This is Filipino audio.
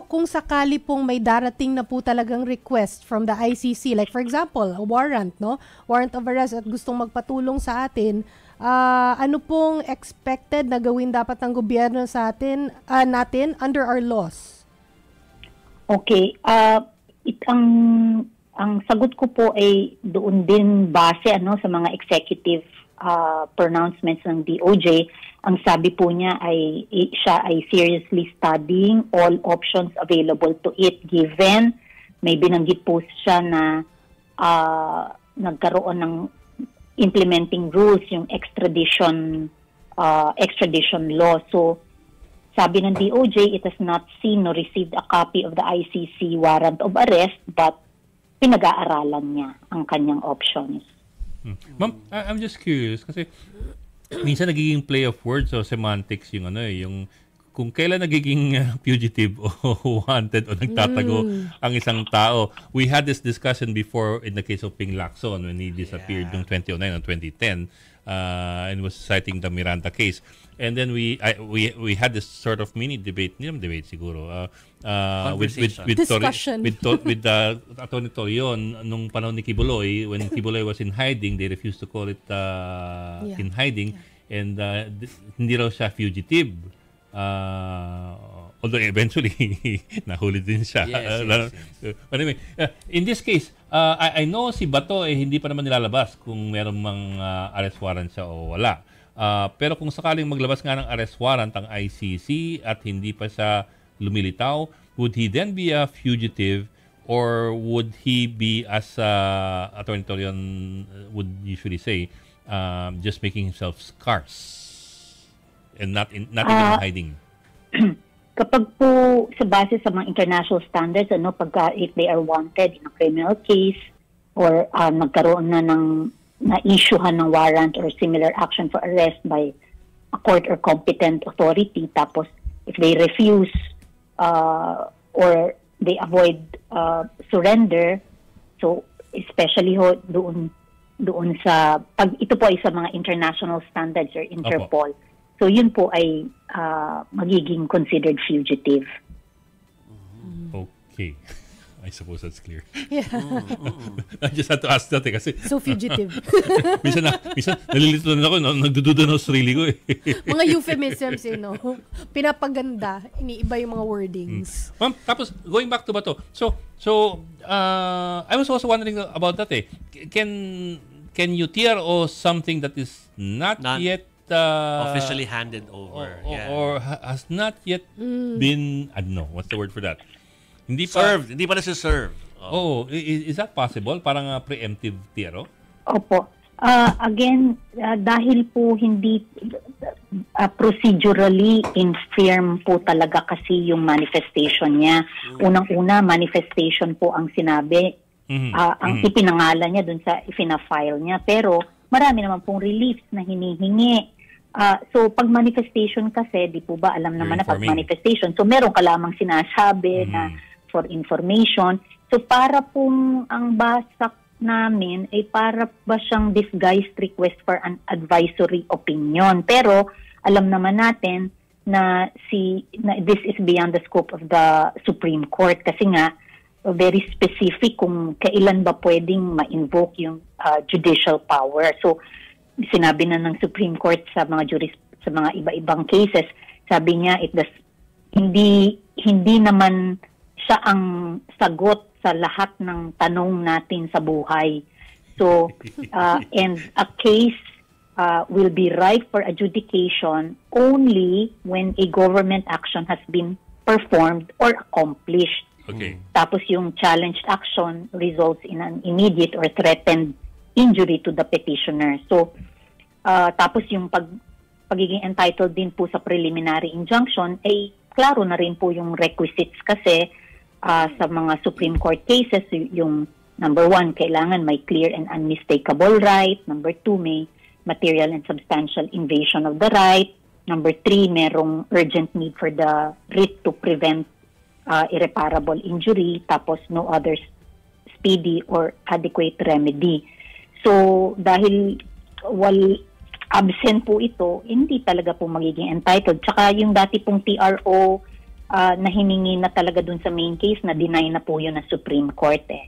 po kung sakali pong may darating na po talagang request from the ICC, like for example, a warrant, no? Warrant of arrest at gustong magpatulong sa atin, ano pong expected na gawin dapat ng gobyerno sa atin, natin under our laws? Okay. Ang sagot ko po ay doon din base sa mga executive pronouncements ng DOJ. Ang sabi po niya ay siya ay seriously studying all options available to it given may binanggit po siya na nagkaroon ng implementing rules yung extradition law. So sabi ng DOJ, it has not seen nor received a copy of the ICC warrant of arrest but pinag-aaralan niya ang kanyang options. Ma'am, I'm just curious kasi minsan nagiging play of words o semantics yung yung kung kailan nagiging fugitive o wanted o nagtatago ang isang tao. We had this discussion before in the case of Ping Lacson when he disappeared noong 2009 or 2010 and was citing the Miranda case. And then we had this sort of mini debate, hindi naman debate siguro, with Atty. Torion nung panahon ni Kibuloy. When Kibuloy was in hiding, they refused to call it in hiding, and hindi raw siya fugitive. Although eventually nahuli din siya. Yes. But anyway, in this case, I know si Bato hindi pa naman nilalabas kung meron mang arrest warrant siya o wala. Pero kung sakaling maglabas nga ng arrest warrant ang ICC at hindi pa siya lumilitaw, would he then be a fugitive or would he be, as Atty. Torion would usually say, just making himself scarce and not even hiding? Kapag po sa base sa mga international standards, pagka if they are wanted in a criminal case or nagkaroon na ng na-issuehan ng warrant or similar action for arrest by a court or competent authority, tapos if they refuse or they avoid surrender, so especially doon sa pag ito po ay sa mga international standards or Interpol. Opo. So yun po ay magiging considered fugitive. Okay. I suppose that's clear. Yeah. I just had to ask that kasi. So fugitive. minsan nalilito na ako, nagdududa na sa sarili ko Mga euphemisms, pinapaganda, iniiba yung mga wordings. Ma'am, tapos going back to Bato. So I was also wondering about that Can you TRO something that is not yet officially handed over or has not yet been, I don't know, what's the word for that? Hindi pa nasi-serve. Is that possible? Parang preemptive TRO? Opo. Again, dahil po hindi procedurally infirm po talaga kasi yung manifestation niya. Unang-una, manifestation po ang sinabi. Ang ipinangalan niya dun sa ipina-file niya. Pero marami naman pong reliefs na hinihingi. So, pag manifestation kasi, di po ba alam naman na pag manifestation. So, meron ka lamang sinasabi na for information. So, para pong ang basak namin ay para ba siyang disguised request for an advisory opinion. Pero, alam naman natin na this is beyond the scope of the Supreme Court kasi nga, very specific kung kailan ba pwedeng ma-invoke yung judicial power. So, sinabi na ng Supreme Court sa mga iba-ibang cases, sabi niya hindi naman siya ang sagot sa lahat ng tanong natin sa buhay. So, and a case will be ripe for adjudication only when a government action has been performed or accomplished. Okay. Tapos yung challenged action results in an immediate or threatened injury to the petitioner. So, tapos yung pagiging entitled din po sa preliminary injunction, ay klaro na rin po yung requisites kasi sa mga Supreme Court cases, yung number 1, kailangan may clear and unmistakable right. Number 2, may material and substantial invasion of the right. Number 3, merong urgent need for the writ to prevent irreparable injury. Tapos no other speedy or adequate remedy. So, dahil absent po ito, hindi talaga po magiging entitled. Tsaka yung dati pong TRO na hiningi na talaga dun sa main case na deny na po yun ng Supreme Court eh.